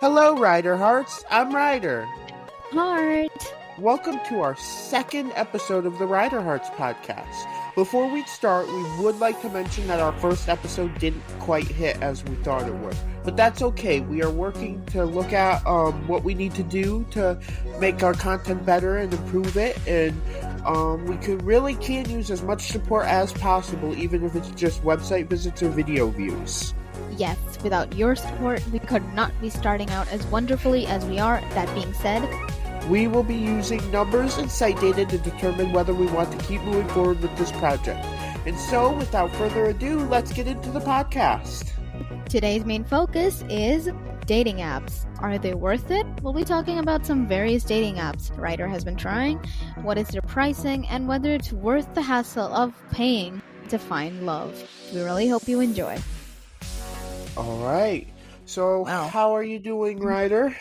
Hello, Ryder Hearts. I'm Ryder. Heart. Welcome to our second episode of the Ryder Hearts podcast. Before we start, we would like to mention that our first episode didn't quite hit as we thought it would. But that's okay. We are working to look at what we need to do to make our content better and improve it. And we can use as much support as possible, even if it's just website visits or video views. Yes, without your support, we could not be starting out as wonderfully as we are. That being said, we will be using numbers and site data to determine whether we want to keep moving forward with this project. And so, without further ado, let's get into the podcast. Today's main focus is dating apps. Are they worth it? We'll be talking about some various dating apps Ryder has been trying, what is their pricing, and whether it's worth the hassle of paying to find love. We really hope you enjoy. All right. So, How are you doing, Ryder?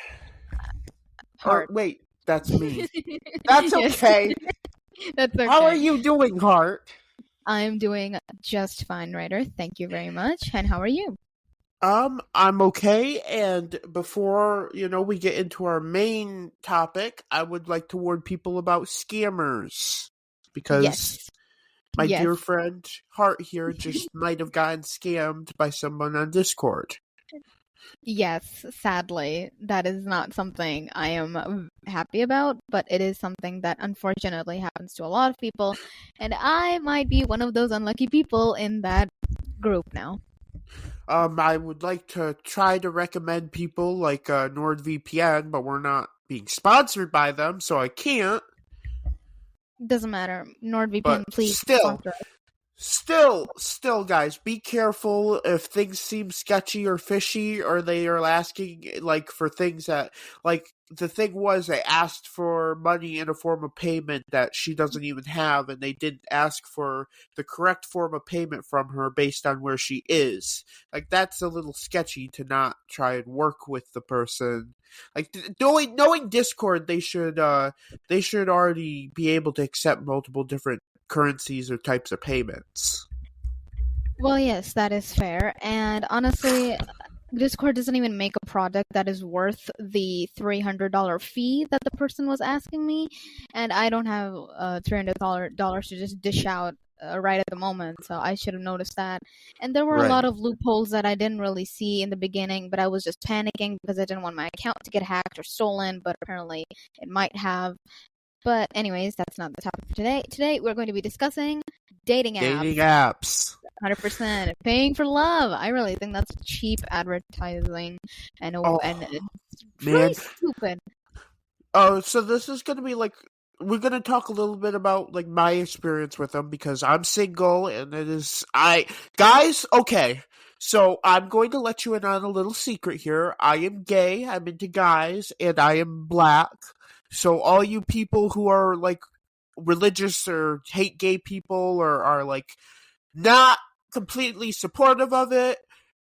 Heart. Wait, that's me. That's okay. That's okay. How are you doing, Heart? I'm doing just fine, Ryder. Thank you very much. And how are you? I'm okay. And before, we get into our main topic, I would like to warn people about scammers. Because my dear friend Hart here just might have gotten scammed by someone on Discord. Yes, sadly, that is not something I am happy about, but it is something that unfortunately happens to a lot of people, and I might be one of those unlucky people in that group now. I would like to try to recommend people like NordVPN, but we're not being sponsored by them, so I can't. Doesn't matter. NordVPN, please. Still, guys, be careful if things seem sketchy or fishy, or they are asking, for things that, the thing was they asked for money in a form of payment that she doesn't even have, and they didn't ask for the correct form of payment from her based on where she is. That's a little sketchy to not try and work with the person. Knowing Discord, they should already be able to accept multiple different currencies or types of payments. Well, yes, that is fair. And honestly, Discord doesn't even make a product that is worth the $300 fee that the person was asking me. And I don't have $300 to just dish out right at the moment. So I should have noticed that. And there were a lot of loopholes that I didn't really see in the beginning, but I was just panicking because I didn't want my account to get hacked or stolen, but apparently it might have. But anyways, that's not the topic for today. Today, we're going to be discussing dating apps. Dating apps. 100%. Paying for love. I really think that's cheap advertising and it's really stupid. Oh, so this is going to be we're going to talk a little bit about my experience with them because I'm single and guys, okay. So I'm going to let you in on a little secret here. I am gay, I'm into guys, and I am black. So all you people who are religious or hate gay people or are not completely supportive of it,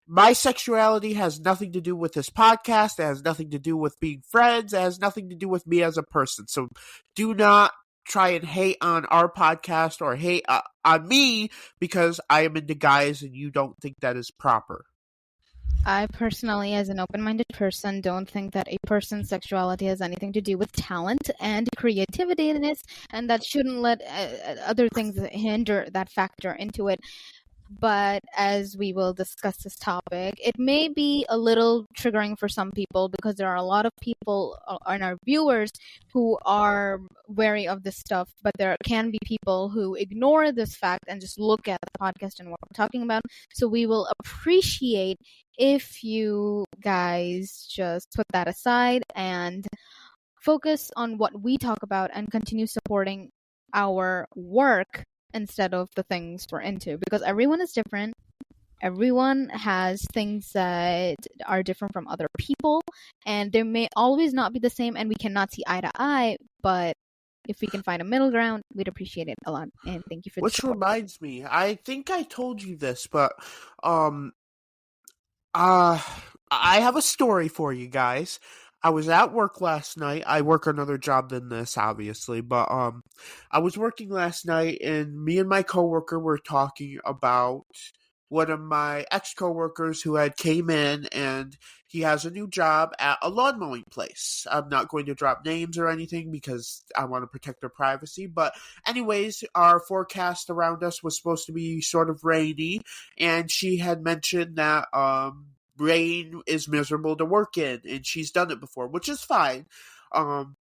my sexuality has nothing to do with this podcast. It has nothing to do with being friends. It has nothing to do with me as a person. So do not try and hate on our podcast or hate on me because I am into guys and you don't think that is proper. I personally, as an open-minded person, don't think that a person's sexuality has anything to do with talent and creativity, and that shouldn't let other things hinder that factor into it. But as we will discuss this topic, it may be a little triggering for some people because there are a lot of people and our viewers who are wary of this stuff, but there can be people who ignore this fact and just look at the podcast and what we're talking about. So we will appreciate if you guys just put that aside and focus on what we talk about and continue supporting our work instead of the things we're into, because everyone is different. Everyone has things that are different from other people, and they may always not be the same, and we cannot see eye to eye, but if we can find a middle ground, we'd appreciate it a lot. And thank you for Which reminds me, I think I told you this, but I have a story for you guys. I was at work last night. I work another job than this, obviously, but I was working last night, and me and my coworker were talking about one of my ex-coworkers who had came in, and he has a new job at a lawn mowing place. I'm not going to drop names or anything because I want to protect their privacy. But anyways, our forecast around us was supposed to be sort of rainy, and she had mentioned that rain is miserable to work in, and she's done it before, which is fine. Um,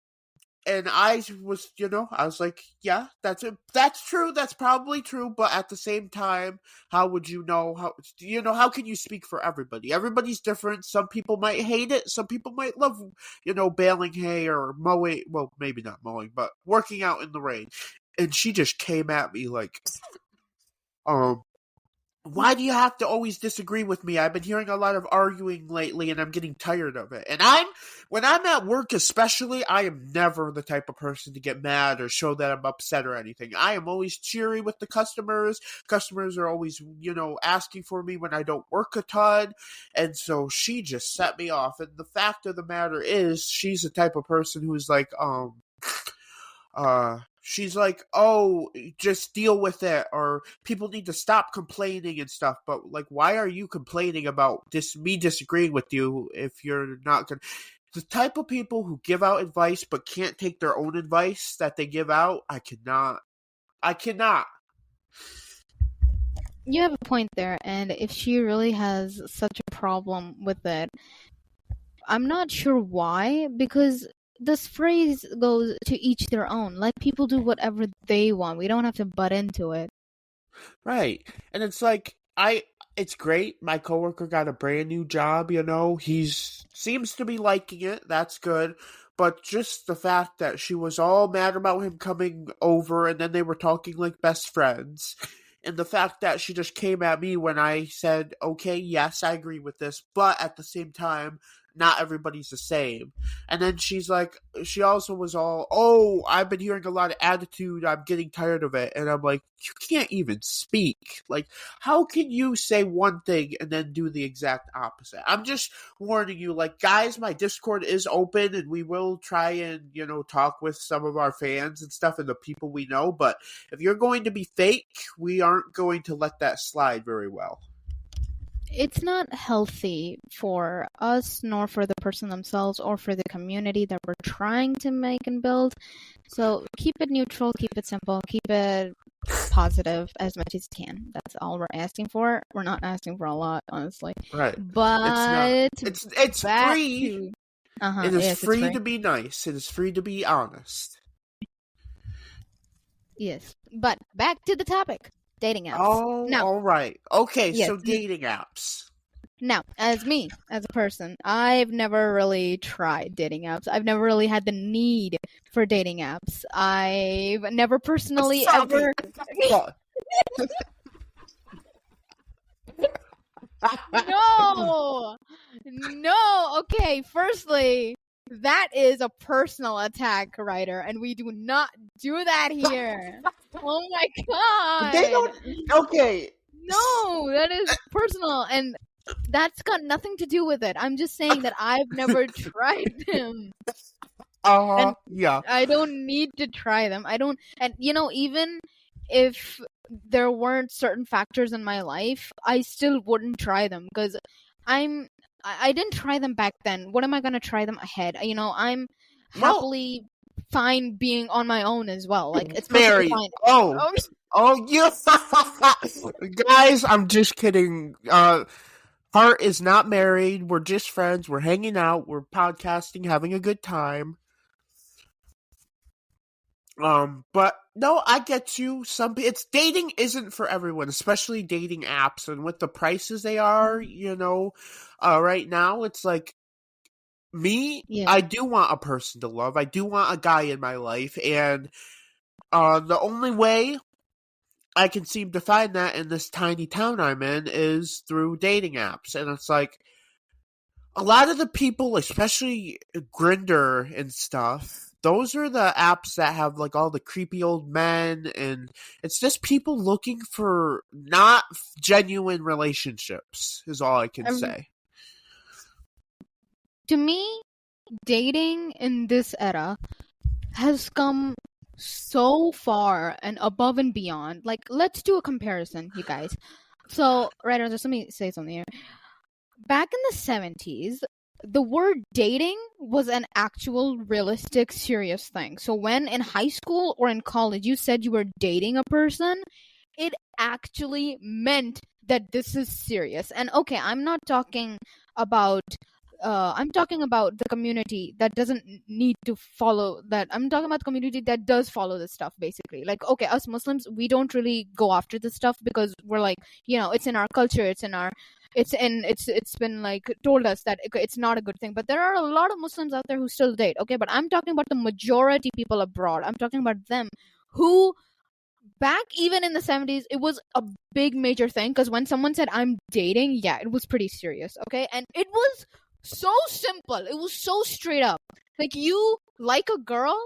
and I was, I was like, yeah, that's it. That's true. That's probably true. But at the same time, how would you know? How can you speak for everybody? Everybody's different. Some people might hate it. Some people might love, baling hay or mowing. Well, maybe not mowing, but working out in the rain. And she just came at me like, um, why do you have to always disagree with me? I've been hearing a lot of arguing lately and I'm getting tired of it. And when I'm at work especially, I am never the type of person to get mad or show that I'm upset or anything. I am always cheery with the customers. Customers are always, asking for me when I don't work a ton. And so she just set me off. And the fact of the matter is, she's the type of person who's like, she's like, oh, just deal with it, or people need to stop complaining and stuff. But like, why are you complaining about me disagreeing with you if you're not gonna? The type of people who give out advice but can't take their own advice that they give out, I cannot. You have a point there, and if she really has such a problem with it, I'm not sure why, because this phrase goes to each their own. Let people do whatever they want. We don't have to butt into it. Right. And it's like, it's great. My coworker got a brand new job, He's seems to be liking it. That's good. But just the fact that she was all mad about him coming over and then they were talking like best friends. And the fact that she just came at me when I said, okay, yes, I agree with this, but at the same time, not everybody's the same. And then she's like, she also was all, oh, I've been hearing a lot of attitude. I'm getting tired of it. And I'm like, you can't even speak. Like, how can you say one thing and then do the exact opposite? I'm just warning you, like, guys, my Discord is open and we will try and, talk with some of our fans and stuff and the people we know. But if you're going to be fake, we aren't going to let that slide very well. It's not healthy for us, nor for the person themselves, or for the community that we're trying to make and build. So keep it neutral, keep it simple, keep it positive as much as you can. That's all we're asking for. We're not asking for a lot, honestly. Right. But it's free. It is free to be nice. It is free to be honest. Yes. But back to the topic. Dating apps. Oh, now, all right. Okay, yes. So dating apps. Now, as a person, I've never really tried dating apps. I've never really had the need for dating apps. I've never personally ever... No! Okay, firstly, that is a personal attack, Ryder, and we do not do that here. Oh my god! They don't... Okay. No, that is personal, and that's got nothing to do with it. I'm just saying that I've never tried them. Yeah. I don't need to try them. I don't... And, even if there weren't certain factors in my life, I still wouldn't try them, because I didn't try them back then. What am I going to try them ahead? I'm happily fine being on my own as well. Like, it's married. Fine. Oh, you guys! I'm just kidding. Hart is not married. We're just friends. We're hanging out. We're podcasting, having a good time. But no, I get you. Dating isn't for everyone, especially dating apps, and with the prices they are, right now, it's like me. Yeah. I do want a person to love. I do want a guy in my life, and the only way I can seem to find that in this tiny town I'm in is through dating apps, and it's like a lot of the people, especially Grindr and stuff. Those are the apps that have like all the creepy old men, and it's just people looking for not genuine relationships is all I can say. To me, dating in this era has come so far and above and beyond. Like, let's do a comparison, you guys. So, right, just let me say something here. Back in the 70s, the word dating was an actual, realistic, serious thing. So when in high school or in college you said you were dating a person, it actually meant that this is serious. And okay, I'm not talking about I'm talking about the community that doesn't need to follow that. I'm talking about the community that does follow this stuff, basically. Like, okay, us Muslims, we don't really go after this stuff because we're like, it's in our culture, it's been like told us that it's not a good thing. But there are a lot of Muslims out there who still date, okay? But I'm talking about the majority people abroad. I'm talking about them who back even in the 70s it was a big major thing, because when someone said I'm dating, yeah, it was pretty serious, okay? And it was so simple, it was so straight up. Like, you like a girl,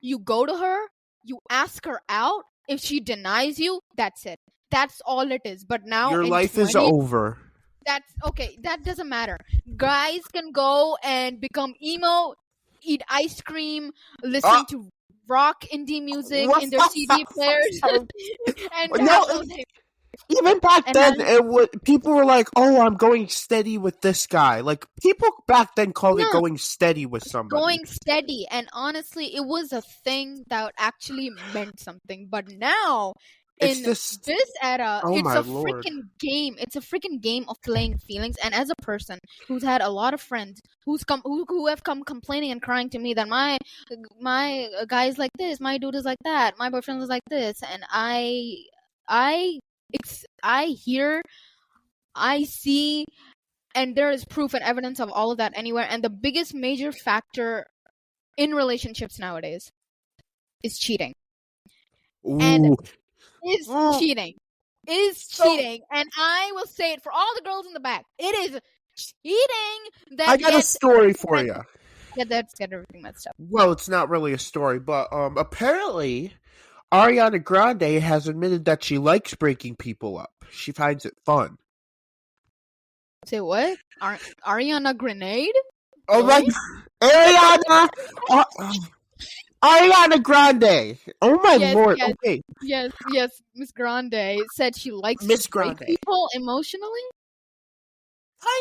you go to her, you ask her out. If she denies you, that's it, that's all it is. But now Your in life is 20, over. that's okay, that doesn't matter. Guys can go and become emo, eat ice cream, Uh, listen to rock indie music what? in their CD players, and have No, those even back and have, then, people were like, "Oh, I'm going steady with this guy." Like, people back then called it no, going steady with somebody. going steady. And honestly, it was a thing that actually meant something. But now, It's in just, this era, oh it's my a lord. freaking game. It's a freaking game of playing feelings. And as a person who's had a lot of friends who have come complaining and crying to me that my guy is like this, my dude is like that, my boyfriend is like this, and I I hear, I see, and there is proof and evidence of all of that anywhere. And the biggest major factor in relationships nowadays is cheating. And Ooh. is Mm. cheating. Is So, cheating. And I will say it for all the girls in the back. It is cheating I that got a gets story for you. get everything messed up. Well, it's not really a story, but apparently Ariana Grande has admitted that she likes breaking people up. She finds it fun. Say what? Ariana Grenade? Oh my, Really? Ariana, uh, Ariana Grande. Oh my Yes, lord. yes, Okay, yes. Miss Grande said she likes to Miss break Grande. people emotionally.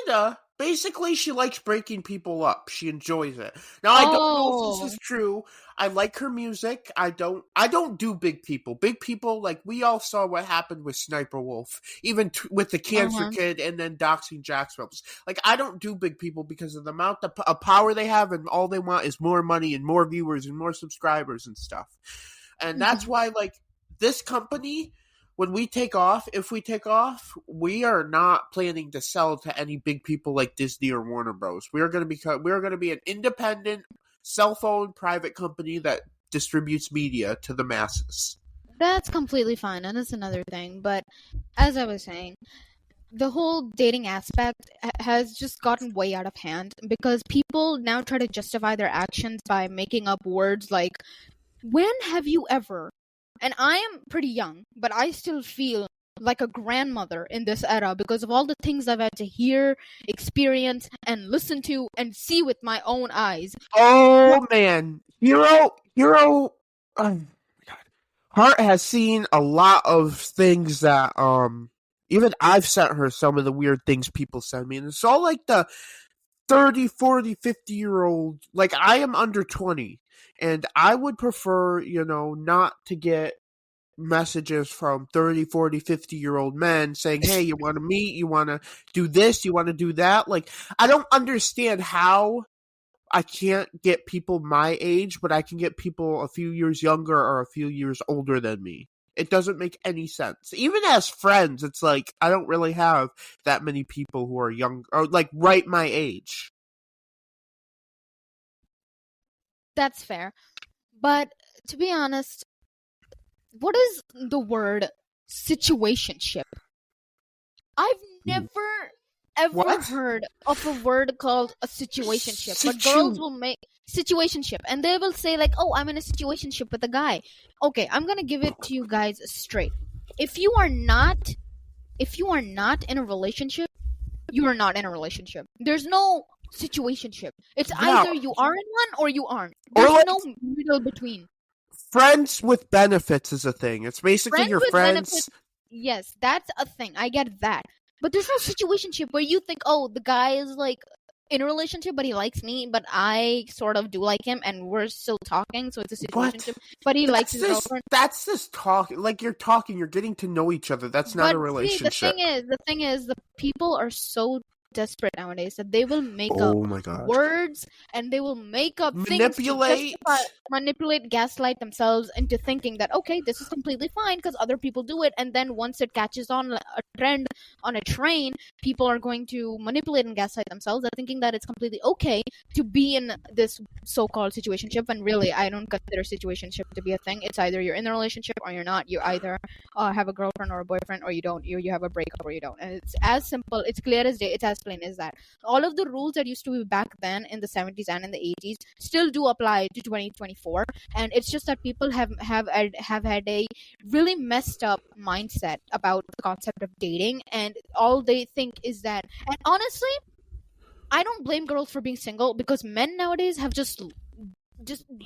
Kinda. Basically, she likes breaking people up. She enjoys it. Now, I don't know if this Oh. is true. I like her music. I don't do big people. Big people, like, we all saw what happened with Sniper Wolf, even with the Cancer Uh-huh. Kid and then doxing Jack Phelps. Like, I don't do big people because of the amount of power they have, and all they want is more money and more viewers and more subscribers and stuff. And that's Mhm. why, like, this company, when we take off, if we take off, we are not planning to sell to any big people like Disney or Warner Bros. We are going to be an independent, cell phone private company that distributes media to the masses. That's completely fine, and that's another thing. But as I was saying, the whole dating aspect has just gotten way out of hand because people now try to justify their actions by making up words like, when have you ever? And I am pretty young, but I still feel like a grandmother in this era because of all the things I've had to hear, experience, and listen to and see with my own eyes. Oh man, Hero, oh my god, Hart has seen a lot of things that even I've sent her some of the weird things people send me, and it's all like the 30, 40, 50-year old. Like, I am under 20, and I would prefer, not to get messages from 30, 40, 50-year old men saying, hey, you want to meet, you want to do this, you want to do that. Like, I don't understand how I can't get people my age, but I can get people a few years younger or a few years older than me. It doesn't make any sense. Even as friends, it's like I don't really have that many people who are young or like right my age. That's fair. But to be honest, what is the word situationship? I've never ever What? heard of a word called a situationship, but girls Situ. will make situationship and they will say like, "Oh, I'm in a situationship with a guy." Okay, I'm going to give it to you guys straight. If you are not in a relationship, you are not in a relationship. There's no situationship. It's Yeah. either you are in one or you aren't. Or There's like no middle between. friends with benefits is a thing. It's basically Friends your with benefits, friends. Yes, that's a thing. I get that. But there's no situationship where you think, oh, the guy is like in a relationship, but he likes me, but I sort of do like him, and we're still talking, so it's a situationship. What? But he likes That's his this. girlfriend. That's this talk. Like you're talking. You're getting to know each other. That's not But a see, relationship. the people are so desperate nowadays that they will make up Oh my god. words and they will make up things to justify, Manipulate. manipulate, gaslight themselves into thinking that okay, this is completely fine because other people do it, and then once it catches on a trend on a train, people are going to manipulate and gaslight themselves, are thinking that it's completely okay to be in this so-called situationship. And really, I don't consider situationship to be a thing. It's either you're in a relationship or you're not. You either have a girlfriend or a boyfriend, or you don't. You have a breakup or you don't. And it's as simple. It's clear as day. It's as plain as that. All of the rules that used to be back then in the 70s and in the 80s still do apply to 2024. And it's just that people have had a really messed up mindset about the concept of dating, and all they think is that. And honestly, I don't blame girls for being single, because men nowadays have just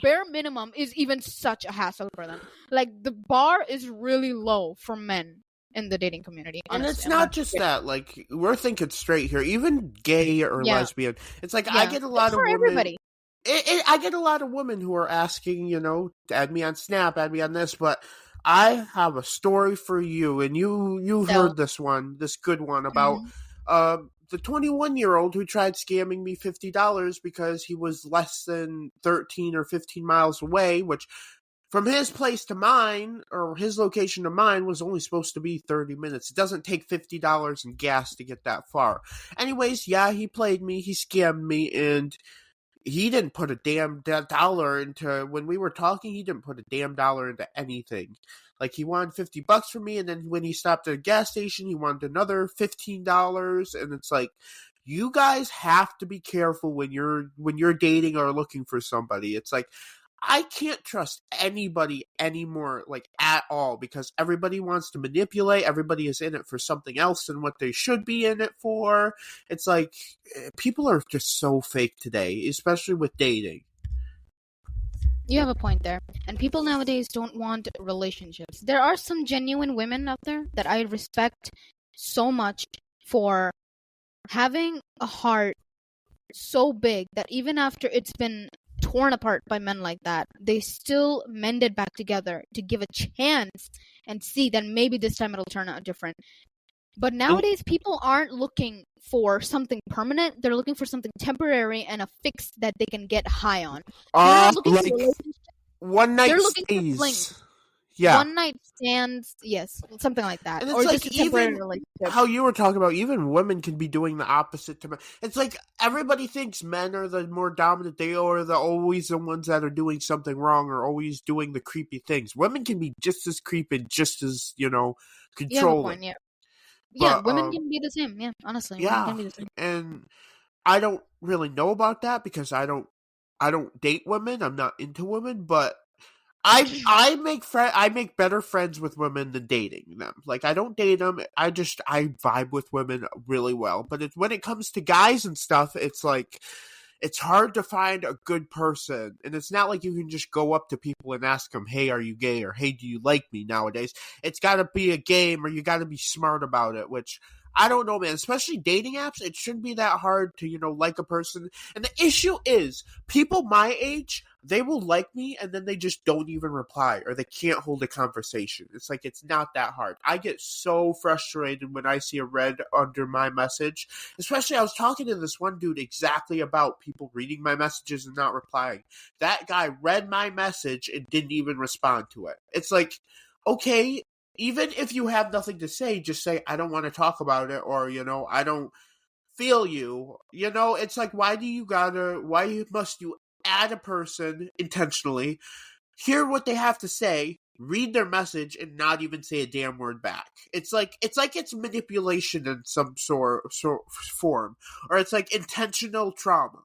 bare minimum is even such a hassle for them. Like the bar is really low for men in the dating community. And Honestly, it's I'm not not just kidding. that. Like we're thinking straight here. Even gay or Yeah, lesbian. It's like I yeah. get a It's lot of for women. everybody. I get a lot of women who are asking, add me on Snap, add me on this, but I have a story for you, and you So, heard this good one about mhm. the 21-year-old who tried scamming me $50 because he was less than 13 or 15 miles away, which from his place to mine, or his location to mine, was only supposed to be 30 minutes. It doesn't take $50 in gas to get that far. Anyways, yeah, he played me, he scammed me, and he didn't put a damn dollar into, when we were talking, he didn't put a damn dollar into anything. Like he wanted $50 from me, and then when he stopped at a gas station, he wanted another $15, and it's like, you guys have to be careful when you're dating or looking for somebody. It's like, I can't trust anybody anymore, like at all, because everybody wants to manipulate. Everybody is in it for something else than what they should be in it for. It's like people are just so fake today, especially with dating. You have a point there. And people nowadays don't want relationships. There are some genuine women out there that I respect so much for having a heart so big that even after it's been torn apart by men like that, they still mend it back together to give a chance and see that maybe this time it'll turn out different. But And nowadays, people aren't looking for something permanent. They're looking for something temporary and a fix that they can get high on. They're not looking for like relationship. one They're night looking for fling, stays. Yeah. one night stands. Yes, something like that, And it's or like just a temporary even relationship. how you were talking about, even women can be doing the opposite to men. It's like everybody thinks men are the more dominant. They are always the ones that are doing something wrong or always doing the creepy things. Women can be just as creepy, just as, You have a controlling. point. Yeah, yeah. But Women can be the same. Yeah, honestly, women yeah, can be the same. and I don't really know about that because I don't date women. I'm not into women, but I make better friends with women than dating them. Like I don't date them. I vibe with women really well. But when it comes to guys and stuff, it's like it's hard to find a good person, and it's not like you can just go up to people and ask them, "Hey, are you gay?" or "Hey, do you like me?" Nowadays, it's got to be a game, or you got to be smart about it, which. I don't know, man. Especially dating apps, it shouldn't be that hard to, like a person. And the issue is, people my age, they will like me and then they just don't even reply or they can't hold a conversation. It's like it's not that hard. I get so frustrated when I see a red under my message. Especially I was talking to this one dude exactly about people reading my messages and not replying. That guy read my message and didn't even respond to it. It's like, okay, even if you have nothing to say, just say I don't want to talk about it, or I don't feel you. It's like, why must you add a person intentionally, hear what they have to say, read their message, and not even say a damn word back? It's manipulation in some sort form, or it's like intentional trauma.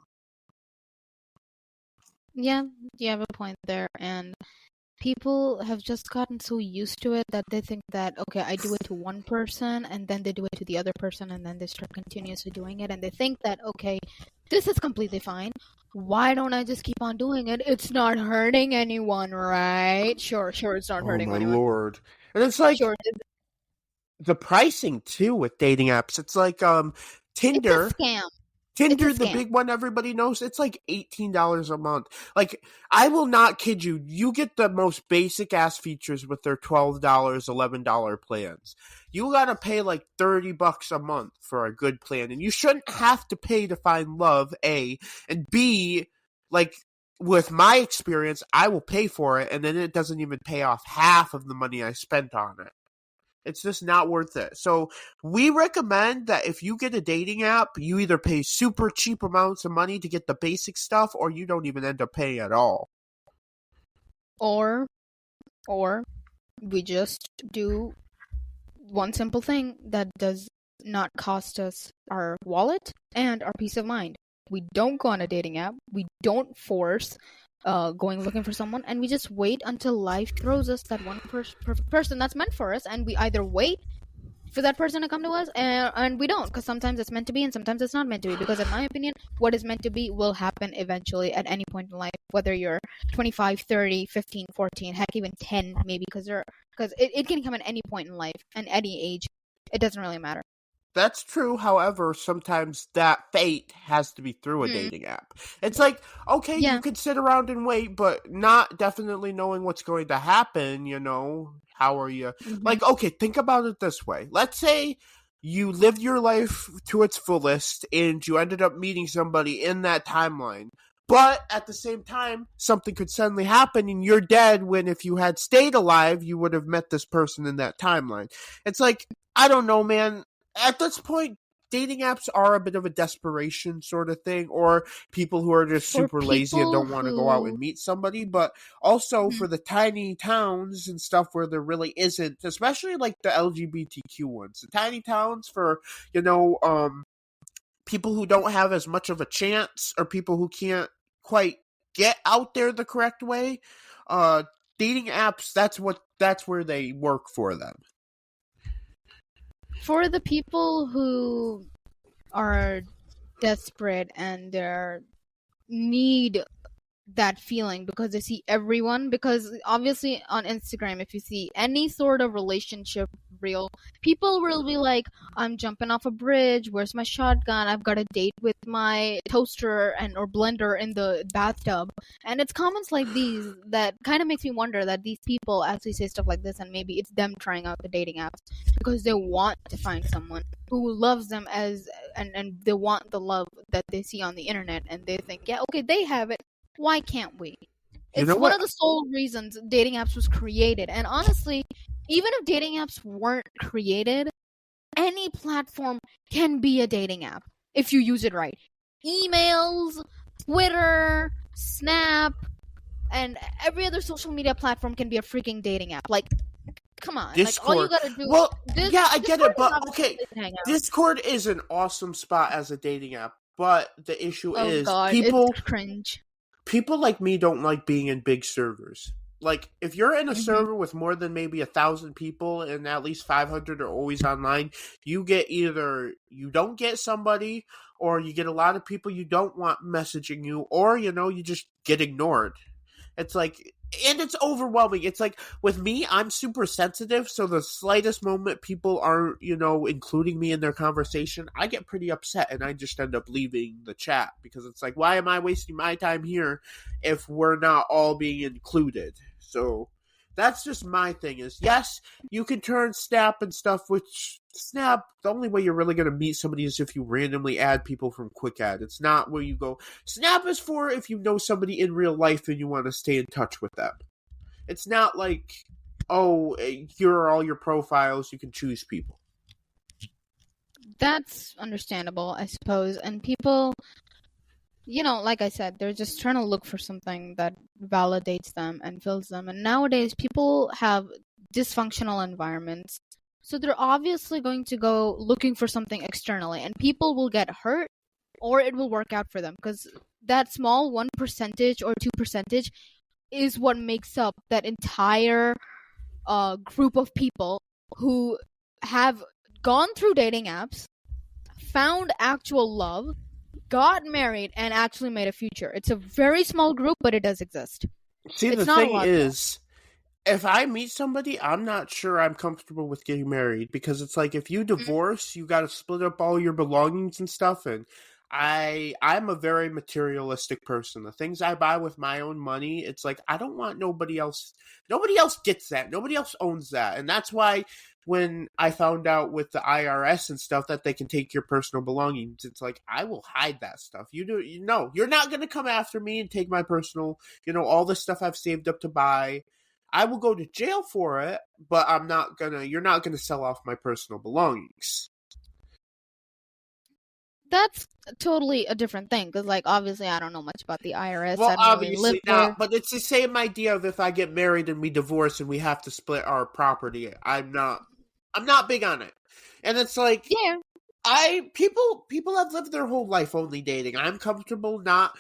Yeah, you have a point there, and people have just gotten so used to it that they think that okay, I do it to one person and then they do it to the other person and then they start continuously doing it and they think that okay, this is completely fine. Why don't I just keep on doing it? It's not hurting anyone, right? Sure, it's not Oh hurting my anyone. lord. And it's like, Sure it is. the pricing too with dating apps. It's like It's a Tinder. scam. It's a Tinder, the scam. big one everybody knows, it's like $18 a month. Like, I will not kid you. You get the most basic ass features with their $12, $11 plans. You gotta pay like $30 a month for a good plan, and you shouldn't have to pay to find love. A, and B, like, with my experience, I will pay for it, and then it doesn't even pay off half of the money I spent on it. It's just not worth it. So we recommend that if you get a dating app, you either pay super cheap amounts of money to get the basic stuff, or you don't even end up paying at all. Or we just do one simple thing that does not cost us our wallet and our peace of mind. We don't go on a dating app. We don't force going looking for someone, and we just wait until life throws us that one perfect person that's meant for us, and we either wait for that person to come to us, and we don't, because sometimes it's meant to be and sometimes it's not meant to be, because in my opinion, what is meant to be will happen eventually at any point in life, whether you're 25, 30, 15, 14, heck, even 10 maybe, because it can come at any point in life and any age. It doesn't really matter. That's true. However, sometimes that fate has to be through a dating app. It's like, okay, Yeah. you could sit around and wait, but not definitely knowing what's going to happen, How are you? Like, okay, think about it this way. Let's say you lived your life to its fullest and you ended up meeting somebody in that timeline. But at the same time, something could suddenly happen and you're dead when if you had stayed alive, you would have met this person in that timeline. It's like, I don't know, man. At this point, dating apps are a bit of a desperation sort of thing, or people who are just For super lazy and people don't want to go out who and meet somebody, but also Mhm. for the tiny towns and stuff where there really isn't, especially like the LGBTQ ones, the tiny towns for, people who don't have as much of a chance or people who can't quite get out there the correct way, uh, dating apps, that's where they work for them. For the people who are desperate and they need that feeling because they see everyone, because obviously on Instagram, if you see any sort of relationship reel, people will be like, I'm jumping off a bridge, where's my shotgun, I've got a date with my toaster and or blender in the bathtub. And it's comments like these that kind of makes me wonder that these people actually say stuff like this, and maybe it's them trying out the dating apps because they want to find someone who loves them as and they want the love that they see on the internet, and they think, yeah, okay, they have it, why can't we? You It's know one what? of the sole reasons dating apps was created. And honestly, even if dating apps weren't created, any platform can be a dating app if you use it right. Emails, Twitter, Snap, and every other social media platform can be a freaking dating app. Like, come on. Like, all you Discord. gotta do. Well, yeah, I get Discord it, is but obviously a okay, place to hang out. Discord is an awesome spot as a dating app, but the issue Oh is god, people it's cringe. people like me don't like being in big servers. Like, if you're in a server with more than maybe 1,000 people and at least 500 are always online, you get either you don't get somebody, or you get a lot of people you don't want messaging you, or you just get ignored. It's like, and it's overwhelming. It's like with me, I'm super sensitive, so the slightest moment people aren't, including me in their conversation, I get pretty upset and I just end up leaving the chat because it's like, why am I wasting my time here if we're not all being included? So that's just my thing is, yes, you can turn Snap and stuff, which Snap, the only way you're really going to meet somebody is if you randomly add people from Quick Add. It's not where you go. Snap is for if you know somebody in real life and you want to stay in touch with them. It's not like, oh, here are all your profiles, you can choose people. That's understandable, I suppose. And people, like I said, they're just trying to look for something that validates them and fills them. And nowadays, people have dysfunctional environments. So they're obviously going to go looking for something externally. And people will get hurt or it will work out for them. Because that small 1% or 2% is what makes up that entire group of people who have gone through dating apps, found actual love, got married, and actually made a future. It's a very small group, but it does exist. See, It's the not a thing lot, is, if I meet somebody, I'm not sure I'm comfortable with getting married, because it's like if you divorce, you got to split up all your belongings and stuff. And I'm a very materialistic person. The things I buy with my own money, it's like I don't want nobody else. Nobody else gets that. Nobody else owns that, and that's why when I found out with the IRS and stuff that they can take your personal belongings, it's like I will hide that stuff. You know, you're not gonna come after me and take my personal, all the stuff I've saved up to buy. I will go to jail for it, but you're not gonna sell off my personal belongings. That's totally a different thing, because, like, obviously I don't know much about the IRS. Well, I don't really live obviously there. not, but it's the same idea of if I get married and we divorce and we have to split our property. I'm not big on it. And it's like Yeah. people have lived their whole life only dating. I'm comfortable not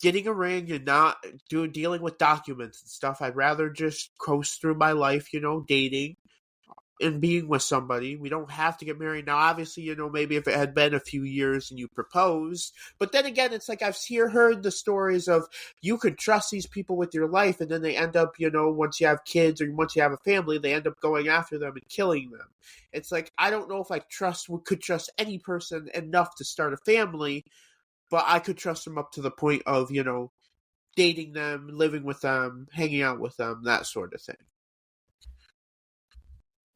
getting a ring and not dealing with documents and stuff. I'd rather just coast through my life, dating and being with somebody. We don't have to get married now. Obviously, maybe if it had been a few years and you proposed. But then again, it's like I've heard the stories of you can trust these people with your life, and then they end up, once you have kids or once you have a family, they end up going after them and killing them. It's like I don't know if I could trust any person enough to start a family, but I could trust them up to the point of, dating them, living with them, hanging out with them, that sort of thing.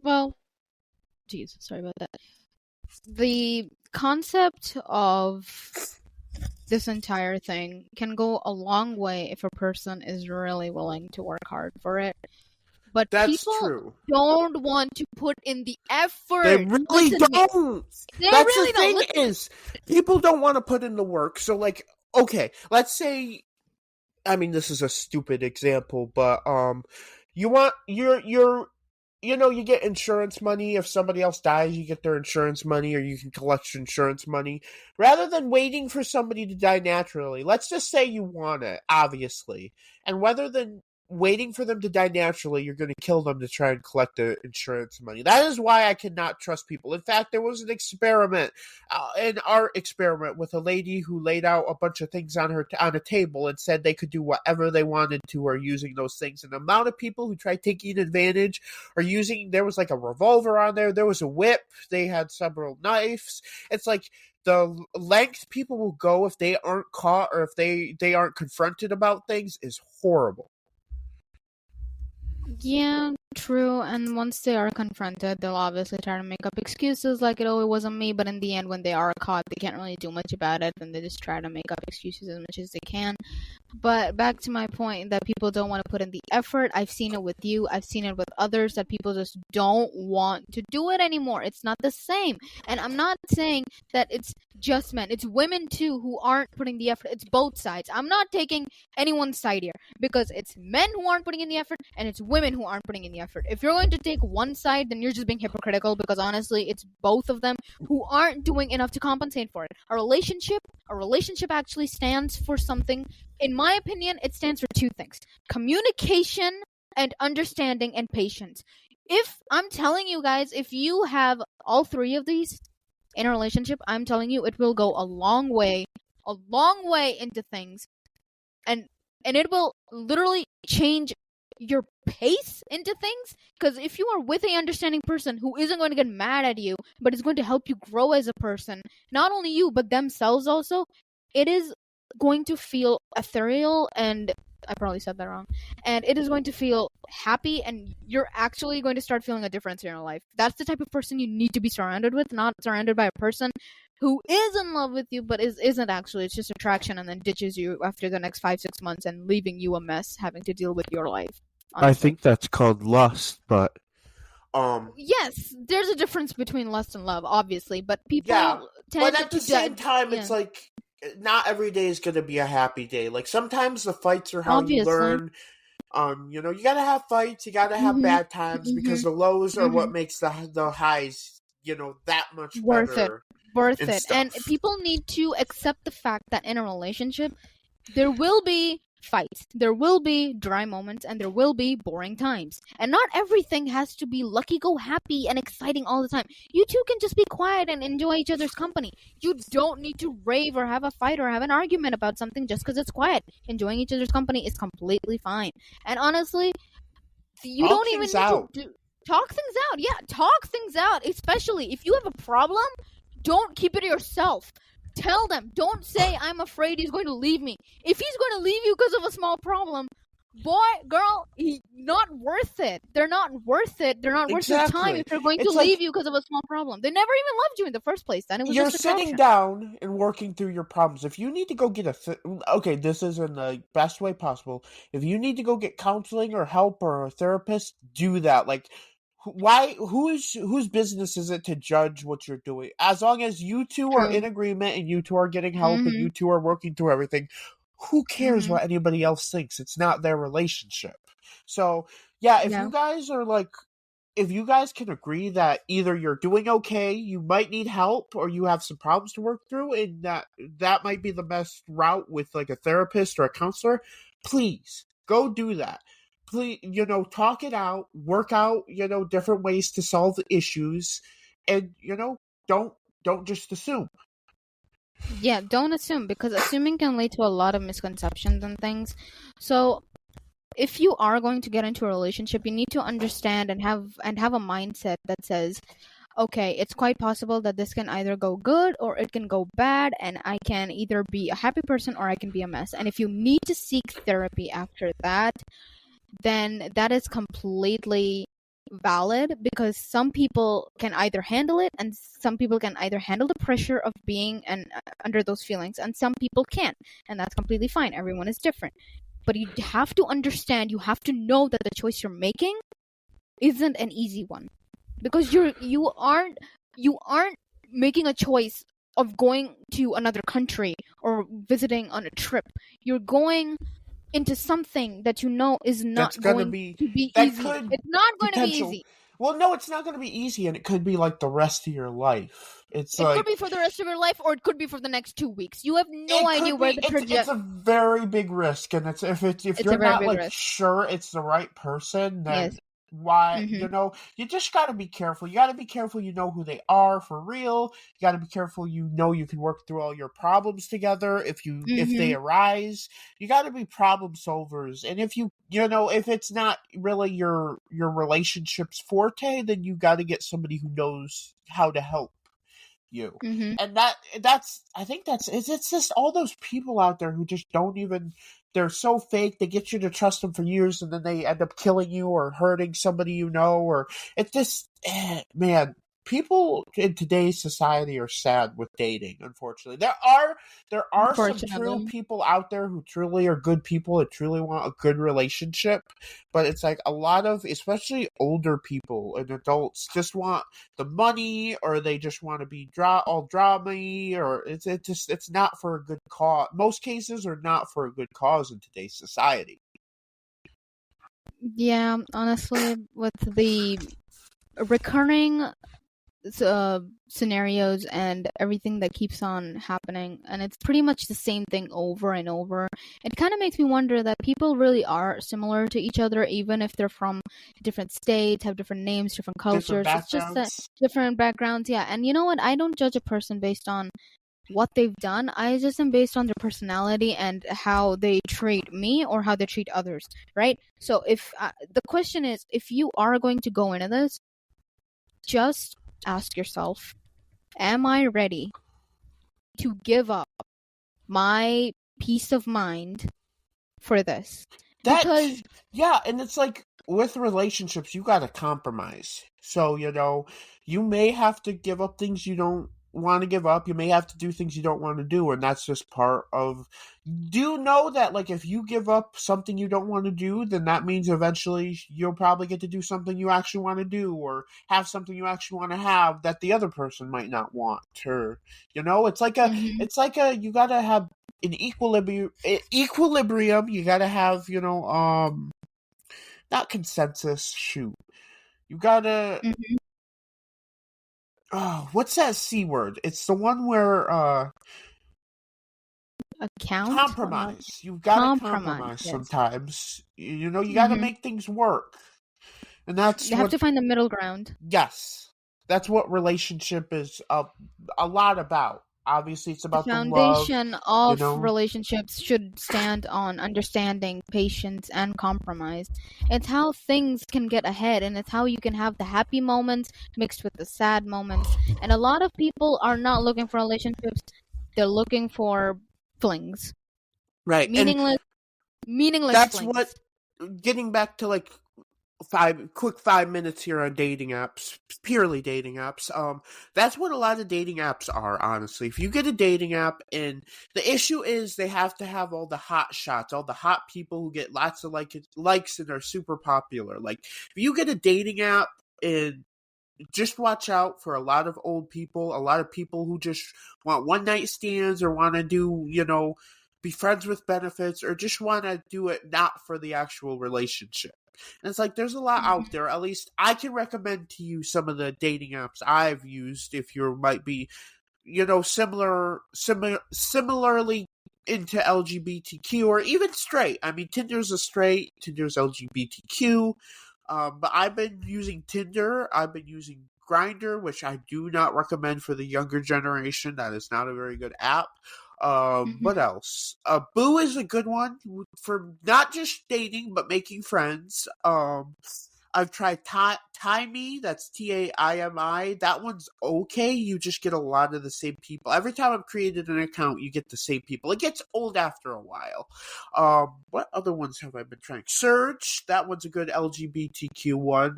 Well, geez, sorry about that. The concept of this entire thing can go a long way if a person is really willing to work hard for it. But That's people true. don't want to put in the effort. They really Listen to me. don't. They That's really the thing don't. is, people don't want to put in the work. So, like, okay, let's say, I mean, this is a stupid example, but you want you get insurance money. If somebody else dies, you get their insurance money, or you can collect insurance money rather than waiting for somebody to die naturally. Let's just say you want it, obviously, and rather than waiting for them to die naturally, you're going to kill them to try and collect the insurance money. That is why I cannot trust people. In fact, there was an experiment, an art experiment, with a lady who laid out a bunch of things on a table and said they could do whatever they wanted to or using those things. And the amount of people who tried taking advantage or using, there was like a revolver on there was a whip, they had several knives. It's like the length people will go if they aren't caught or if they aren't confronted about things is horrible. Yeah, true. And once they are confronted, they'll obviously try to make up excuses like, oh, it wasn't me. But in the end, when they are caught, they can't really do much about it. And they just try to make up excuses as much as they can. But back to my point that people don't want to put in the effort. I've seen it with you. I've seen it with others, that people just don't want to do it anymore. It's not the same. And I'm not saying that it's just men. It's women too who aren't putting the effort. It's both sides. I'm not taking anyone's side here, because it's men who aren't putting in the effort and it's women who aren't putting in the effort. If you're going to take one side, then you're just being hypocritical, because honestly, it's both of them who aren't doing enough to compensate for it. A relationship actually stands for something. In my opinion, it stands for two things: communication and understanding and patience. If I'm telling you guys, if you have all three of these in a relationship, I'm telling you it will go a long way into things, and it will literally change your pace into things. Because if you are with a understanding person who isn't going to get mad at you, but is going to help you grow as a person, not only you but themselves also, it is going to feel ethereal, and I probably said that wrong, and it is going to feel happy, and you're actually going to start feeling a difference in your life. That's the type of person you need to be surrounded with, not surrounded by a person who is in love with you but isn't actually. It's just attraction, and then ditches you after the next 5-6 months and leaving you a mess, having to deal with your life. Honestly. I think that's called lust, but yes, there's a difference between lust and love, obviously, but people tend but at to the same time, yeah. it's like not every day is going to be a happy day. Like sometimes the fights are how you Obviously. learn. You gotta have fights. You gotta have bad times, because the lows are what makes the highs, that much worth better. it. And people need to accept the fact that in a relationship, there will be fights, there will be dry moments, and there will be boring times. And not everything has to be lucky go happy and exciting all the time. You two can just be quiet and enjoy each other's company. You don't need to rave or have a fight or have an argument about something just because it's quiet. Enjoying each other's company is completely fine. And honestly, You Talk don't even things need to out. talk things out. Yeah, talk things out. Especially if you have a problem, don't keep it to yourself. Tell them. Don't say, I'm afraid he's going to leave me. If he's going to leave you because of a small problem, boy, girl, not worth it. They're not worth it. They're not worth your time if Exactly. they're going to It's leave like you because of a small problem. They never even loved you in the first place. Then it was you're just sitting attraction. down and working through your problems. If you need to go get okay, this is in the best way possible. If you need to go get counseling or help or a therapist, do that. Like, why? Whose business is it to judge what you're doing? As long as you two are True. in agreement and you two are getting help and Mm-hmm. you two are working through everything, who cares Mm-hmm. what anybody else thinks? It's not their relationship. So yeah, Yeah. if you guys can agree that either you're doing okay, you might need help, or you have some problems to work through, and that might be the best route with like a therapist or a counselor, please go do that. Please, talk it out, work out, different ways to solve the issues, and don't don't just assume. Yeah, don't assume, because assuming can lead to a lot of misconceptions and things. So if you are going to get into a relationship, you need to understand and have a mindset that says, okay, it's quite possible that this can either go good or it can go bad, and I can either be a happy person or I can be a mess. And if you need to seek therapy after that, then that is completely valid, because some people can either handle it, and some people can either handle the pressure of being under those feelings, and some people can't, and that's completely fine. Everyone is different. But you have to understand, you have to know that the choice you're making isn't an easy one, because you aren't making a choice of going to another country or visiting on a trip. You're going into something that you know is That's not gonna going be to be that easy. could It's not going to be potential. easy. Well, no, it's not gonna be easy, and it could be like the rest of your life. It's It could like be for the rest of your life, or it could be for the next 2 weeks. You have no it idea could where be. the It's project. a very big risk, and if It's a you're very not big like risk. sure it's the right person, then Yes. why Mhm. you just got to be careful. You got to be careful. You know who they are for real. You got to be careful. You can work through all your problems together if they Mhm. arise. You got to be problem solvers, and if it's not really your relationship's forte, then you got to get somebody who knows how to help you. Mhm. And I think it's just all those people out there who just don't even, they're so fake. They get you to trust them for years, and then they end up killing you or hurting somebody or it's just man, people in today's society are sad with dating. Unfortunately, there are some true Unfortunately. people out there who truly are good people and truly want a good relationship, but it's like a lot of, especially older people and adults, just want the money, or they just want to be all drama, or it's not for a good cause. Most cases are not for a good cause in today's society. Yeah, honestly, with the recurring scenarios and everything that keeps on happening, and it's pretty much the same thing over and over, it kind of makes me wonder that people really are similar to each other, even if they're from different states, have different names, different Different cultures. It's just that backgrounds. different backgrounds. Yeah, and you know what, I don't judge a person based on what they've done. I just am based on their personality and how they treat me or how they treat others, right? So if the question is, if you are going to go into this, just ask yourself, am I ready to give up my peace of mind for this? That Because Yeah, and it's like with relationships, you got to compromise. So you may have to give up things you don't want to give up. You may have to do things you don't want to do, and that's just part of. Do you know that, like, if you give up something you don't want to do, then that means eventually you'll probably get to do something you actually want to do, or have something you actually want to have that the other person might not want. Or it's like a mhm, it's like a you gotta have an equilibrium. You gotta have not consensus. Shoot, you gotta. mhm, Oh, what's that C word? It's the one where account, compromise. You've got to compromise. compromise Yes. sometimes. You got to Hmm. make things work, and that's You have what. to find the middle ground. Yes, that's what relationship is a lot about. Obviously, it's The about the love, foundation you of know? relationships should stand on understanding, patience, and compromise. It's how things can get ahead, and it's how you can have the happy moments mixed with the sad moments. And a lot of people are not looking for relationships, they're looking for flings. Right. And Meaningless, meaningless that's what, flings. getting back to like 5 minutes here on dating apps, purely dating apps. That's what a lot of dating apps are, honestly. If you get a dating app, and the issue is they have to have all the hot shots, all the hot people who get lots of likes and are super popular. Like if you get a dating app, and just watch out for a lot of old people, a lot of people who just want one night stands, or want to do, be friends with benefits, or just want to do it not for the actual relationship. And it's like there's a lot out Mhm. there. At least I can recommend to you some of the dating apps I've used if you might be, similarly into LGBTQ, or even straight. I mean, Tinder's a straight, Tinder's LGBTQ. But I've been using Tinder. I've been using Grinder, which I do not recommend for the younger generation. That is not a very good app. What Mhm. else? Boo is a good one for not just dating but making friends. I've tried Timey. That's Taimi. That one's okay. You just get a lot of the same people. Every time I've created an account, you get the same people. It gets old after a while. What other ones have I been trying? Surge. That one's a good LGBTQ one.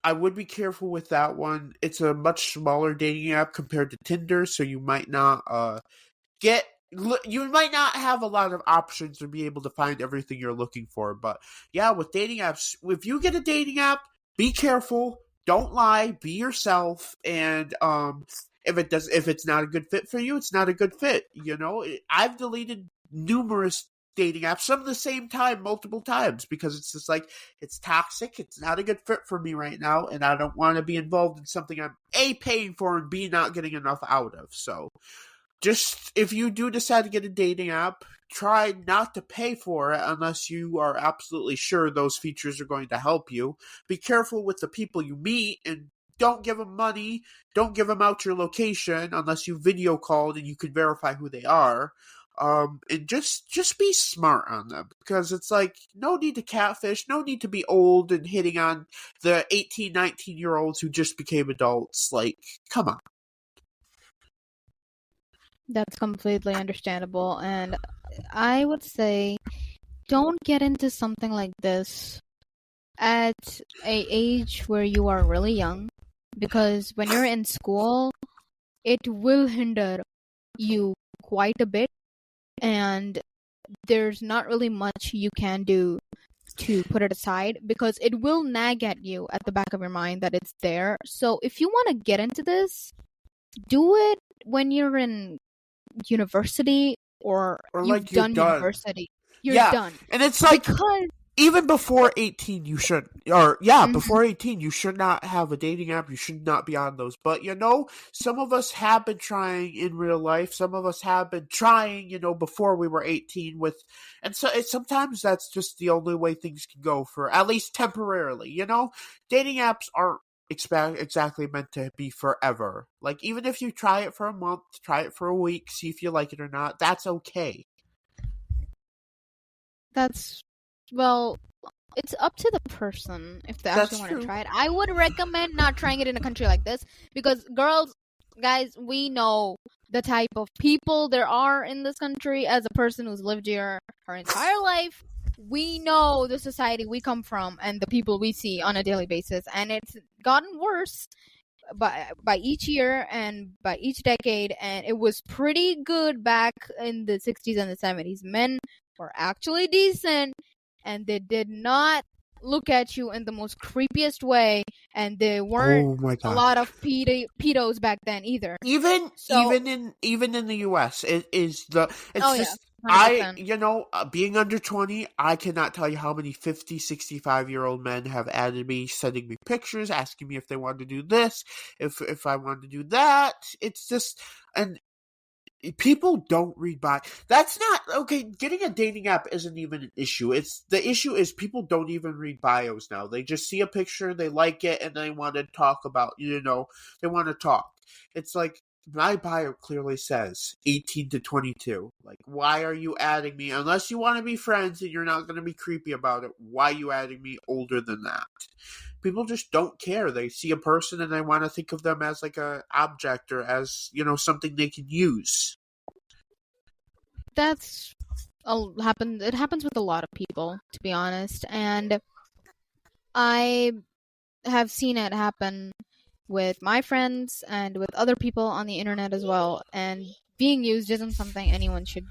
I would be careful with that one. It's a much smaller dating app compared to Tinder, so you might not get you might not have a lot of options to be able to find everything you're looking for. But yeah, with dating apps, if you get a dating app, be careful, don't lie, be yourself. And if it's not a good fit for you, it's not a good fit. I've deleted numerous dating apps, some of the same time, multiple times, because it's just like, it's toxic, it's not a good fit for me right now, and I don't want to be involved in something I'm A, paying for, and B, not getting enough out of. So just, if you do decide to get a dating app, try not to pay for it unless you are absolutely sure those features are going to help you. Be careful with the people you meet, and don't give them money. Don't give them out your location unless you video called and you can verify who they are. And just be smart on them, because it's like, no need to catfish, no need to be old and hitting on the 18, 19 year olds who just became adults. Like, come on. That's completely understandable. And I would say don't get into something like this at a age where you are really young, because when you're in school, it will hinder you quite a bit, and there's not really much you can do to put it aside, because it will nag at you at the back of your mind that it's there. So if you want to get into this, do it when you're in university, or Or you've like, you're done done. university. You're Yeah, done. and it's like, Because even before 18, you should, or yeah, Mhm. before 18, you should not have a dating app. You should not be on those. But some of us have been trying in real life. Some of us have been trying, before we were 18 and so sometimes that's just the only way things can go, for at least temporarily. Dating apps aren't exactly meant to be forever. Like, even if you try it for a month, try it for a week, see if you like it or not. That's okay. that's, well, it's up to the person if they actually That's want to true. try it. I would recommend not trying it in a country like this, because girls, guys, we know the type of people there are in this country. As a person who's lived here her entire life, we know the society we come from and the people we see on a daily basis, and it's gotten worse by each year and by each decade. And it was pretty good back in the 60s and the 70s. Men were actually decent, and they did not look at you in the most creepiest way, and there weren't Oh my a god. lot of pedos back then either. even So, even in the US, it's oh yeah, just, I 100%. being under 20, I cannot tell you how many 50, 65-year-old men have added me, sending me pictures, asking me if they want to do this, if I want to do that. It's just, and people don't read by. That's not okay. Getting a dating app isn't even an issue. It's the issue is people don't even read bios now. They just see a picture, they like it, and they want to talk about. They want to talk. It's like, my bio clearly says 18 to 22. Like, why are you adding me? Unless you want to be friends and you're not going to be creepy about it, why are you adding me older than that? People just don't care. They see a person and they want to think of them as like a object or as, something they can use. That's it happens with a lot of people, to be honest, and I have seen it happen with my friends and with other people on the internet as well, and being used isn't something anyone should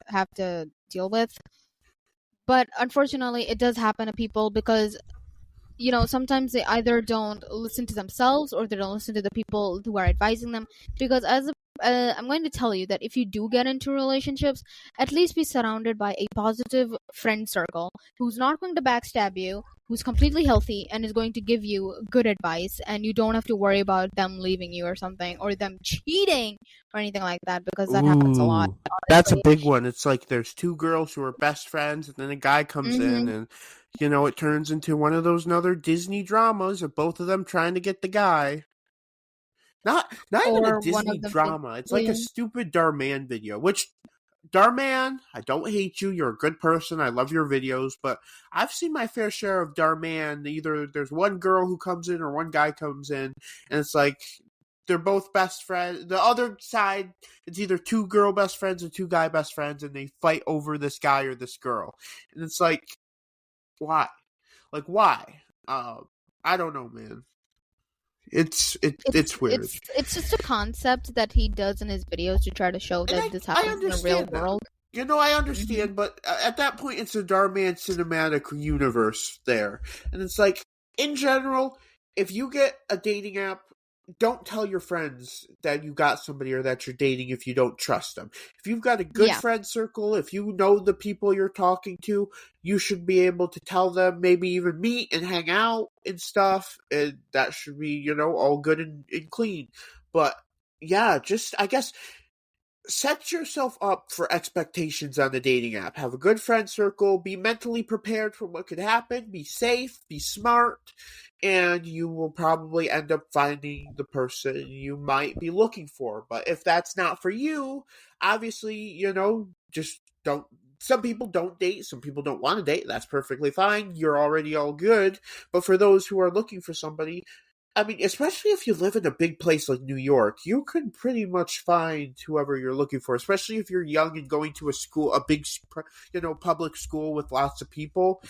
have to deal with. But unfortunately, it does happen to people because sometimes they either don't listen to themselves or they don't listen to the people who are advising them. Because I'm going to tell you that if you do get into relationships, at least be surrounded by a positive friend circle who's not going to backstab you, who's completely healthy, and is going to give you good advice, and you don't have to worry about them leaving you or something, or them cheating or anything like that, because that happens a lot, Ooh, that's a honestly. big one. It's like there's two girls who are best friends, and then a guy comes in, Hmm. and it turns into one of those other Disney dramas of both of them trying to get the guy. Not even a Or one Disney of them being, drama. It's like a yeah. stupid Darman video. Which Darman, I don't hate you. You're a good person. I love your videos, but I've seen my fair share of Darman. Either there's one girl who comes in or one guy comes in, and it's like they're both best friends. The other side, it's either two girl best friends or two guy best friends, and they fight over this guy or this girl. And it's like, why? Like, why? I don't know, man. It's weird. It's just a concept that he does in his videos to try to show And that this I happens in the real understand that. world. I Hmm. understand, but at that point, it's a Darman cinematic universe there. And it's like, in general, if you get a dating app, don't tell your friends that you got somebody or that you're dating if you don't trust them. If you've got a good Yeah, friend circle, if you know the people you're talking to, you should be able to tell them, maybe even meet and hang out and stuff. And that should be, all good and clean. But yeah, just, I guess, set yourself up for expectations on the dating app. Have a good friend circle. Be mentally prepared for what could happen. Be safe. Be smart. And you will probably end up finding the person you might be looking for. But if that's not for you, obviously, just don't. Some people don't date. Some people don't want to date. That's perfectly fine. You're already all good. But for those who are looking for somebody, I mean, especially if you live in a big place like New York, you can pretty much find whoever you're looking for. Especially if you're young and going to a big, public school with lots of people.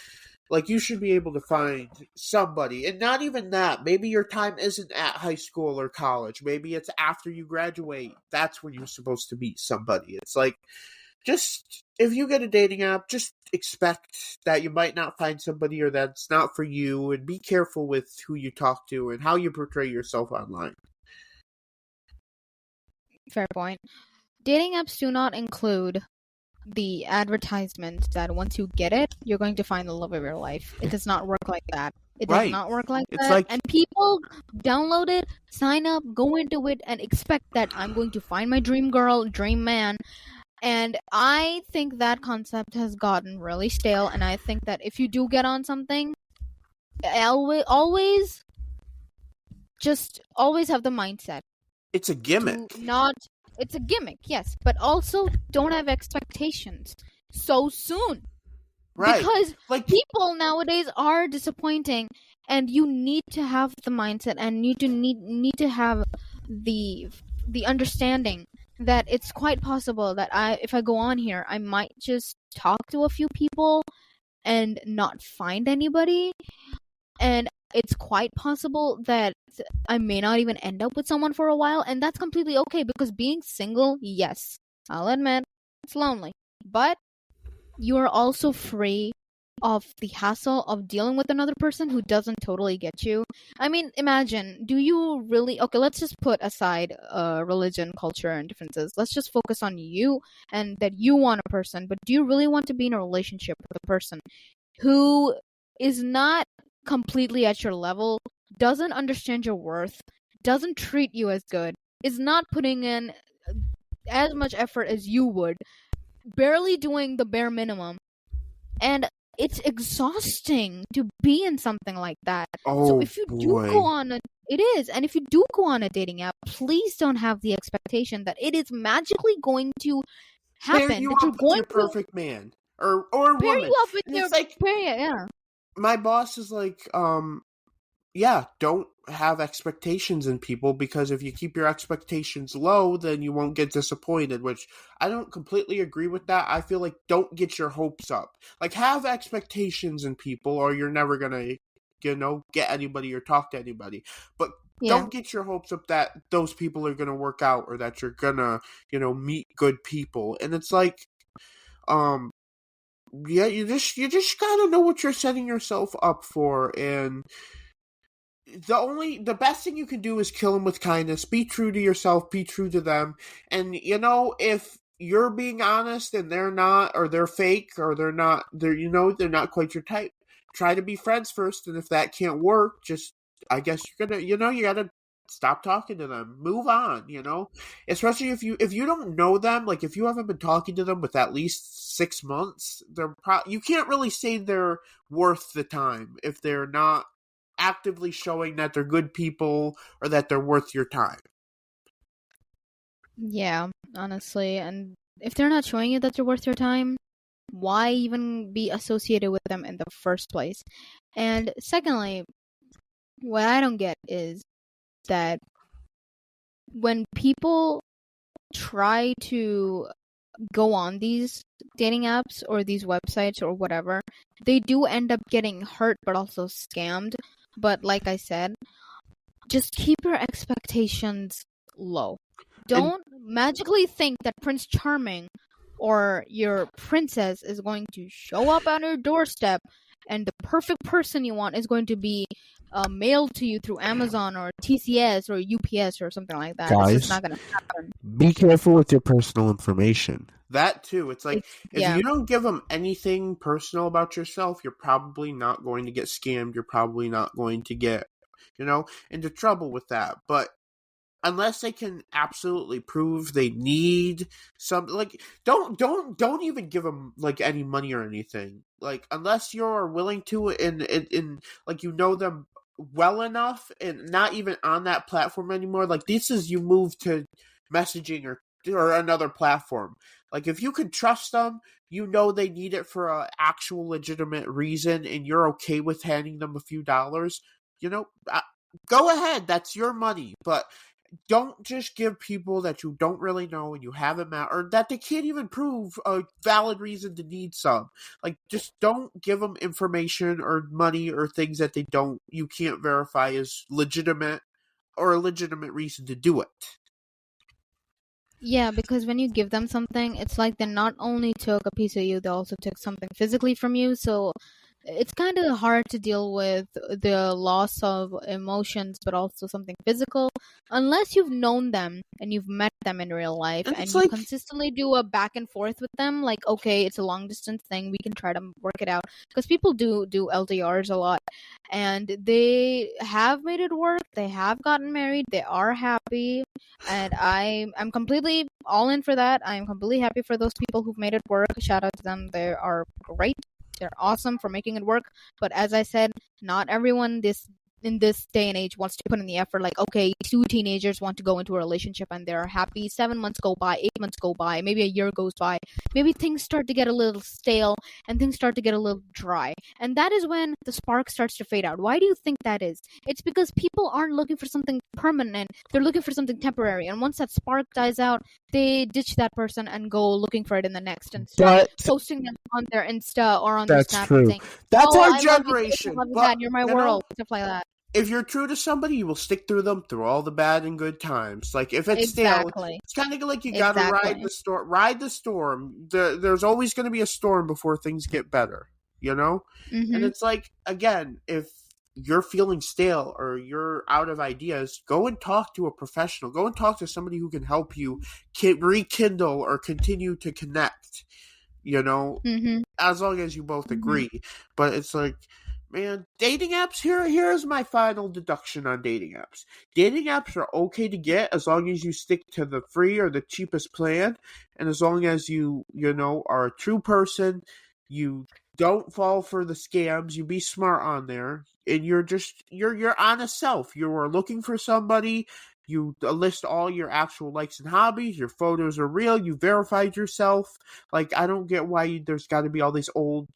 Like, you should be able to find somebody, and not even that. Maybe your time isn't at high school or college. Maybe it's after you graduate. That's when you're supposed to meet somebody. It's like, just if you get a dating app, just expect that you might not find somebody or that's not for you, and be careful with who you talk to and how you portray yourself online. fair point. Dating apps do not include the advertisement that once you get it, you're going to find the love of your life. It does not work like that. It does Right. not work like It's that. like, And people download it, sign up, go into it, and expect that I'm going to find my dream girl, dream man. And I think that concept has gotten really stale. And I think that if you do get on something, always have the mindset it's a to gimmick. not. It's a gimmick, yes, but also don't have expectations so soon, Right. because Like, people nowadays are disappointing, and you need to have the mindset and need to have the understanding that it's quite possible that if I go on here, I might just talk to a few people and not find anybody, and it's quite possible that I may not even end up with someone for a while, and that's completely okay, because being single, yes, I'll admit, it's lonely, but you are also free of the hassle of dealing with another person who doesn't totally get you. I mean, imagine, do you really, okay, let's just put aside religion, culture, and differences. Let's just focus on you and that you want a person, but do you really want to be in a relationship with a person who is not completely at your level, doesn't understand your worth, doesn't treat you as good, is not putting in as much effort as you would, barely doing the bare minimum, and it's exhausting to be in something like that. So oh if you do go boy. on a It is. And if you do go on a dating app, please don't have the expectation that it is magically going to Pair happen, you that you're up with going your to perfect man or pair woman. you up with And your it's like pair. Yeah. my boss is like, yeah, don't have expectations in people, because if you keep your expectations low, then you won't get disappointed, which I don't completely agree with that. I feel like don't get your hopes up. Like, have expectations in people, or you're never going to, get anybody or talk to anybody. But Yeah. don't get your hopes up that those people are going to work out, or that you're going to, meet good people. And it's like, um, yeah, you just gotta know what you're setting yourself up for. And the best thing you can do is kill them with kindness. Be true to yourself, be true to them. And if you're being honest and they're not, or they're fake, or they're not quite your type, try to be friends first. And if that can't work, just, I guess you're gonna, you gotta stop talking to them, move on. Especially if you don't know them, like if you haven't been talking to them with at least 6 months, you can't really say they're worth the time if they're not actively showing that they're good people, or that they're worth your time. Yeah, honestly. And if they're not showing you that they're worth your time, why even be associated with them in the first place? And secondly, what I don't get is that when people try to go on these dating apps or these websites or whatever, they do end up getting hurt but also scammed. But like I said, just keep your expectations low. And Don't magically think that Prince Charming or your princess is going to show up on your doorstep and the perfect person you want is going to be mailed to you through Amazon or TCS or UPS or something like that. It's just guys, not going to happen. be careful with your personal information. That too. It's like, if Yeah. you don't give them anything personal about yourself, you're probably not going to get scammed. You're probably not going to get, into trouble with that. But unless they can absolutely prove they need some, like, don't even give them like any money or anything, like, unless you're willing to, and like, them well enough, and not even on that platform anymore. Like, this is, you move to messaging, or another platform. Like, if you can trust them, they need it for a actual legitimate reason, and you're okay with handing them a few dollars, you know go ahead, that's your money. But don't just give people that you don't really know and you haven't met, or that they can't even prove a valid reason to need some. Like, just don't give them information or money or things that you can't verify as legitimate, or a legitimate reason to do it. Yeah, because when you give them something, it's like they not only took a piece of you, they also took something physically from you. So it's kind of hard to deal with the loss of emotions, but also something physical, unless you've known them and you've met them in real life And it's and you like, consistently do a back and forth with them. Like, okay, it's a long distance thing, we can try to work it out. Because people do LDRs a lot, and they have made it work. They have gotten married. They are happy, and I'm completely all in for that. I'm completely happy for those people who've made it work. Shout out to them. They are great. They're awesome for making it work. But as I said, not everyone in this day and age wants to put in the effort. Like, okay, two teenagers want to go into a relationship and they're happy. 7 months go by, 8 months go by, maybe a year goes by. Maybe things start to get a little stale and things start to get a little dry. And that is when the spark starts to fade out. Why do you think that is? It's because people aren't looking for something permanent. They're looking for something temporary. And once that spark dies out, they ditch that person and go looking for it in the next and start but posting them on their Insta or on their that's Snap and true. saying, That's "Oh, our I love you this, I generation. love you But that, you're my you know, world," stuff like that. if you're true to somebody, you will stick through them through all the bad and good times. Like, if it's stale, Exactly. it's kind of like, you got to ride Exactly. the storm. Ride the storm. There's always going to be a storm before things get better. And Mhm. it's like, again, if you're feeling stale or you're out of ideas, go and talk to a professional. Go and talk to somebody who can help you rekindle or continue to connect. Mhm. As long as you both Mhm. agree. But it's like, man, dating apps, here's my final deduction on dating apps. Dating apps are okay to get as long as you stick to the free or the cheapest plan, and as long as you are a true person, you don't fall for the scams. You be smart on there, and you're just your honest self. You're looking for somebody. You list all your actual likes and hobbies. Your photos are real. You verified yourself. Like, I don't get why there's got to be all these old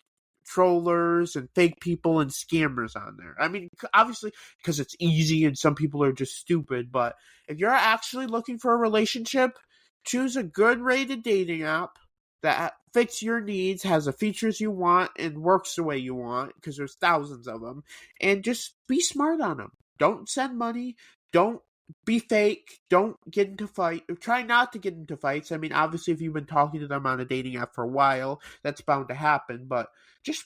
trollers and fake people and scammers on there. I mean, obviously, because it's easy and some people are just stupid. But if you're actually looking for a relationship, choose a good rated dating app that fits your needs, has the features you want, and works the way you want, because there's thousands of them. And just be smart on them. Don't send money. Don't be fake. Don't get into fight. Try not to get into fights. I mean, obviously, if you've been talking to them on a dating app for a while, that's bound to happen. But just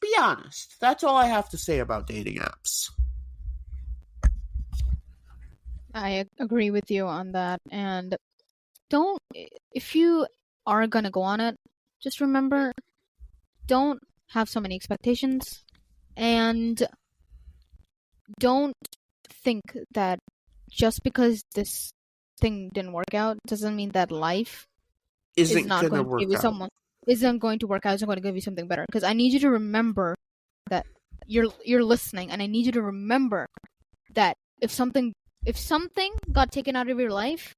be honest. That's all I have to say about dating apps. I agree with you on that. And if you are gonna go on it, just remember, don't have so many expectations, and don't think that just because this thing didn't work out doesn't mean that life Isn't going to work out. Isn't going to work out, isn't going to give you something better. Because I need you to remember that you're listening, and I need you to remember that if something got taken out of your life,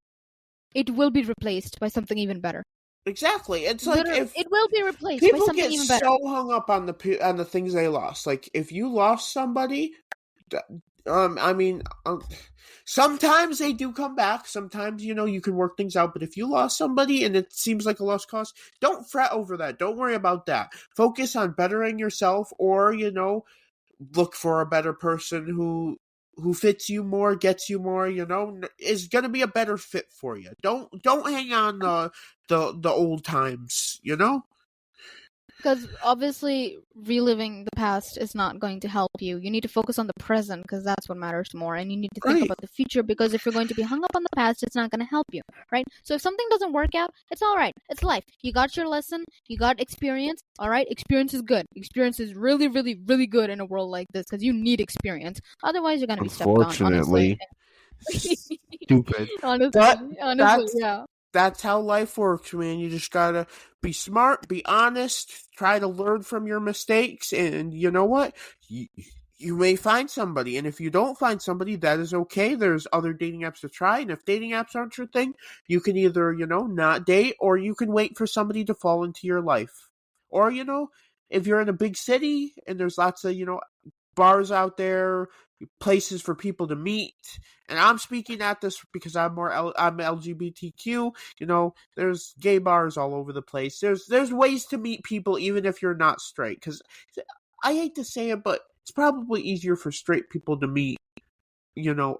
it will be replaced by something even better. Exactly. It's like if it will be replaced by something even better. People get so hung up on the things they lost. Like, if you lost somebody, I mean, sometimes they do come back. Sometimes, you can work things out. But if you lost somebody and it seems like a lost cause, don't fret over that. Don't worry about that. Focus on bettering yourself, or, look for a better person who fits you more, gets you more, is going to be a better fit for you. Don't hang on the old times, Because obviously, reliving the past is not going to help you. You need to focus on the present, because that's what matters more. And you need to think about the future, because if you're going to be hung up on the past, it's not going to help you, right? So if something doesn't work out, it's all right. It's life. You got your lesson. You got experience. All right? Experience is good. Experience is really, really, really good in a world like this, because you need experience. Otherwise, you're going to be stepped on, honestly. Stupid. honestly, yeah. That's how life works, man. You just gotta be smart, be honest, try to learn from your mistakes, and you know what? You may find somebody, and if you don't find somebody, that is okay. There's other dating apps to try, and if dating apps aren't your thing, you can either, not date, or you can wait for somebody to fall into your life. Or, if you're in a big city, and there's lots of, bars out there, places for people to meet, and I'm speaking at this because I'm LGBTQ. There's gay bars all over the place. There's ways to meet people even if you're not straight. Because I hate to say it, but it's probably easier for straight people to meet,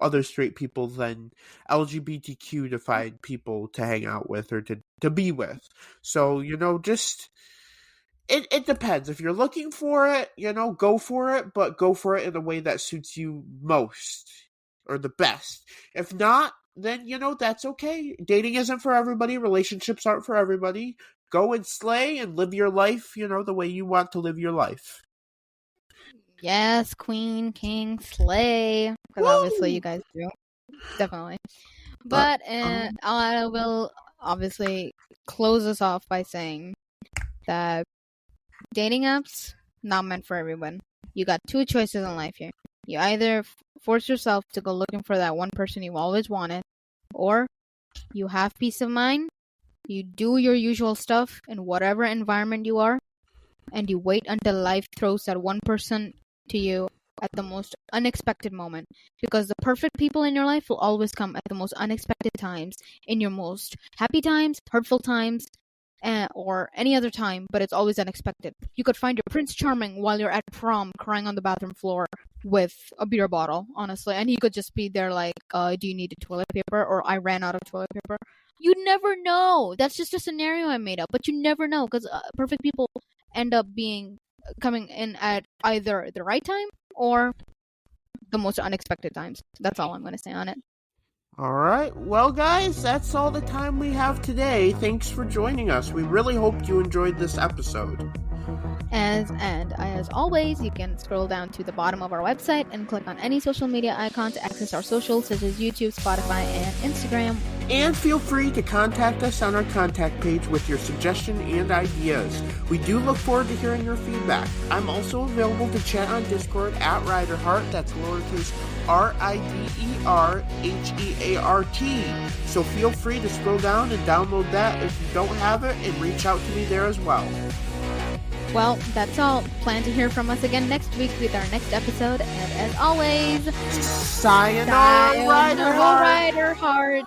other straight people than LGBTQ to find people to hang out with or to be with. So just. It depends. If you're looking for it, go for it, but go for it in a way that suits you most or the best. If not, then, that's okay. Dating isn't for everybody. Relationships aren't for everybody. Go and slay and live your life, the way you want to live your life. Yes, queen, king, slay. Because obviously you guys do. Definitely. But I will obviously close us off by saying that dating apps, not meant for everyone. You got two choices in life here. You either force yourself to go looking for that one person you always wanted, or you have peace of mind, you do your usual stuff in whatever environment you are, and you wait until life throws that one person to you at the most unexpected moment. Because the perfect people in your life will always come at the most unexpected times, in your most happy times, hurtful times, or any other time, but it's always unexpected. You could find your Prince Charming while you're at prom crying on the bathroom floor with a beer bottle, honestly, and he could just be there like, do you need a toilet paper? Or I ran out of toilet paper. You never know. That's just a scenario I made up, but you never know, because perfect people end up coming in at either the right time or the most unexpected times. That's all I'm going to say on it. Alright, well guys, that's all the time we have today. Thanks for joining us. We really hope you enjoyed this episode. As always, you can scroll down to the bottom of our website and click on any social media icon to access our socials such as YouTube, Spotify, and Instagram. And feel free to contact us on our contact page with your suggestion and ideas. We do look forward to hearing your feedback. I'm also available to chat on Discord at Riderheart, that's lowercase RIDERHEART. So feel free to scroll down and download that if you don't have it, and reach out to me there as well. Well, that's all. Plan to hear from us again next week with our next episode. And as always, Sayonara, Riderheart! Riderheart!